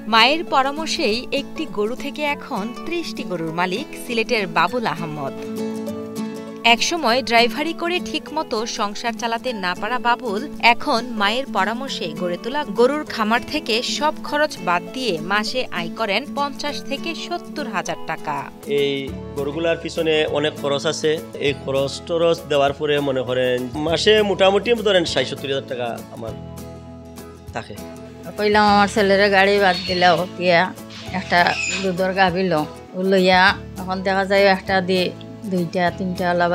মায়ের পরামর্শেই একটি গরু থেকে এখন ৩০টি গরুর মালিক সিলেটের বাবুল আহমদ। একসময় ড্রাইভারি করে ঠিকমতো সংসার চালাতে না পারা বাবুল এখন মায়ের পরামর্শে গড়ে তোলা গরুর খামার থেকে সব খরচ বাদ দিয়ে মাসে আয় করেন ৫০ থেকে ৭০ হাজার টাকা। এই গরুগুলার পিছনে অনেক খরচ আছে। এই খরচ দেওয়ার পরে মনে করেন মাসে মোটামুটি ধরেন ৬০-৭০ হাজার টাকা আমার থাকে। কইলাম আমার ছেলের গাড়ি বাদ দিলেও দিয়া একটা দুধর গাভিল লইয়া এখন দেখা যায় একটা দিয়ে ২টা-৩টা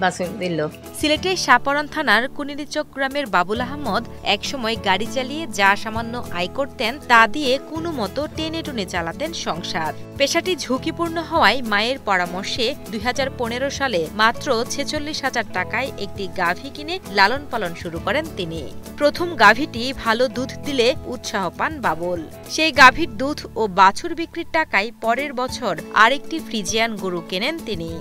বাছুর দিল। সিলেটের শাহপরান থানার কুনিরিচক গ্রামের বাবুল আহমদ একসময় গাড়ি চালিয়ে যা সামান্য আয় করতেন তা দিয়ে কোনো মতো টেনে টুনে চালাতেন সংসার। পেশাটি ঝুঁকিপূর্ণ হওয়ায় মায়ের পরামর্শে ২০১৫ সালে মাত্র ৪৬,০০০ টাকায় একটি গাভী কিনে লালন পালন শুরু করেন তিনি। প্রথম গাভীটি ভালো দুধ দিলে উৎসাহ পান বাবুল। সেই গাভীর দুধ ও বাছুর বিক্রির টাকায় পরের বছর আরেকটি ফ্রিজিয়ান গরু কেনেন তিনি।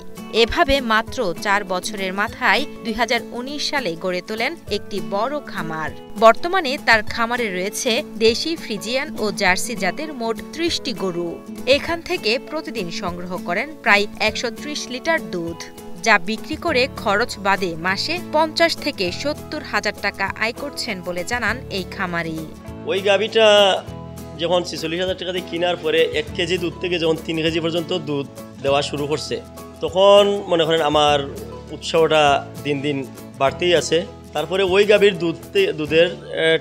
এভাবে মাত্র ৪ বছরের মাথায় ২০১৯ সালে গড়ে তোলেন একটি বড় খামার। বর্তমানে তার খামারে রয়েছে দেশি, ফ্রিজিয়ান ও জার্সি জাতের মোট ৩০টি গরু। এখান থেকে প্রতিদিন সংগ্রহ করেন প্রায় ১৩০ লিটার দুধ, যা বিক্রি করে খরচ বাদে মাসে ৫০ থেকে ৭০ হাজার টাকা আয় করছেন বলে জানান এই খামারি। ওই গাভীটা যখন ৪৬,০০০ টাকা দিয়ে কেনার পরে ১ কেজি দুধ থেকে যখন ৩ কেজি পর্যন্ত দুধ দেওয়া শুরু করছে, তখন মনে করেন আমার উৎসাহটা দিন দিন বাড়তেই আছে। তারপরে ওই গাভীর দুধের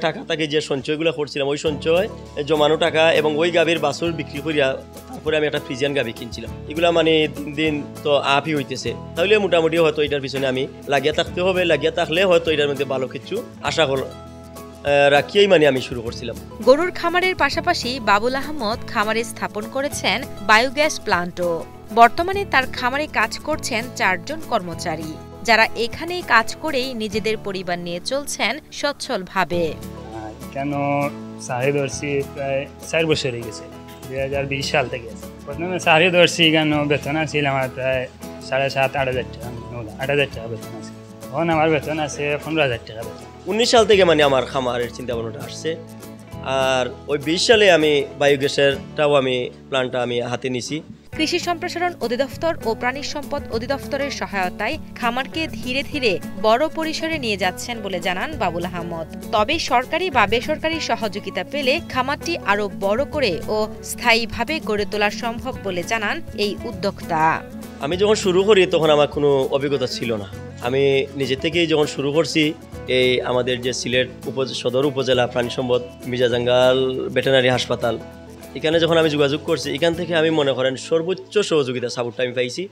টাকা থেকে যে সঞ্চয়গুলো করছিলাম, ওই সঞ্চয় জমানো টাকা এবং ওই গাভীর বাছুর বিক্রি করিয়া তারপরে আমি একটা ফ্রিজিয়ান গাভী কিনছিলাম। এগুলা মানে দিন দিন তো আপই হইতেছে। তাহলে মোটামুটি হয়তো এটার পিছনে আমি লাগিয়ে থাকতে হবে। লাগিয়ে থাকলে হয়তো এটার মধ্যে ভালো কিছু আশা রাখিয়েই মানে আমি শুরু করছিলাম। গরুর খামারের পাশাপাশি বাবুল আহমদ খামারে স্থাপন করেছেন বায়োগ্যাস প্লান্টও। বর্তমানে তার খামারে কাজ করছেন ৪ জন কর্মচারী, যারা এখানে কাজ করেই নিজেদের পরিবার নিয়ে চলছেন সচ্ছলভাবে। কেন সাড়ে ধরছি প্রায় ৪ বছর হয়ে গেছে, ২০২০ সাল থেকে। প্রথমে সাড়ে ধরছি কেন বেতন আছিল আমার প্রায় ৭,৫০০-৮,০০০ টাকা, ৮,০০০ টাকা বেতন আছে। এখন আমার বেতন আছে ১৫,০০০ টাকা বেতন। ১৯ সাল থেকে মানে আমার খামারের চিন্তা ভাবনাটা আসছে। আর ওই ২০ সালে আমি বায়োগ্যাসেরটাও প্ল্যানটা আমি হাতে নিছি। কৃষি সম্প্রসারণ অধিদপ্তর ও প্রাণী সম্পদ অধিদপ্তরের সহায়তায় খামারকে ধীরে ধীরে বড় পরিসরে নিয়ে যাচ্ছেন বলে জানান বাবুল আহমদ। তবে সরকারি বা বেসরকারি সহযোগিতা পেলে খামারটি আরো বড় করে ও স্থায়ীভাবে গড়ে তোলা সম্ভব বলে জানান এই উদ্যোক্তা। আমি যখন শুরু করি তখন আমার কোনো অভিজ্ঞতা ছিল না। আমি নিজে থেকেই যখন শুরু করছি, এই আমাদের যে সিলেট সদর উপজেলা প্রাণী সম্পদ মির্জাজাঙ্গাল ভেটেরিনারি হাসপাতাল, এখানে যখন আমি যোগাযোগ করছি, এখান থেকে আমি মনে করেন সর্বোচ্চ সহযোগিতা সাপোর্টটা আমি পাইছি।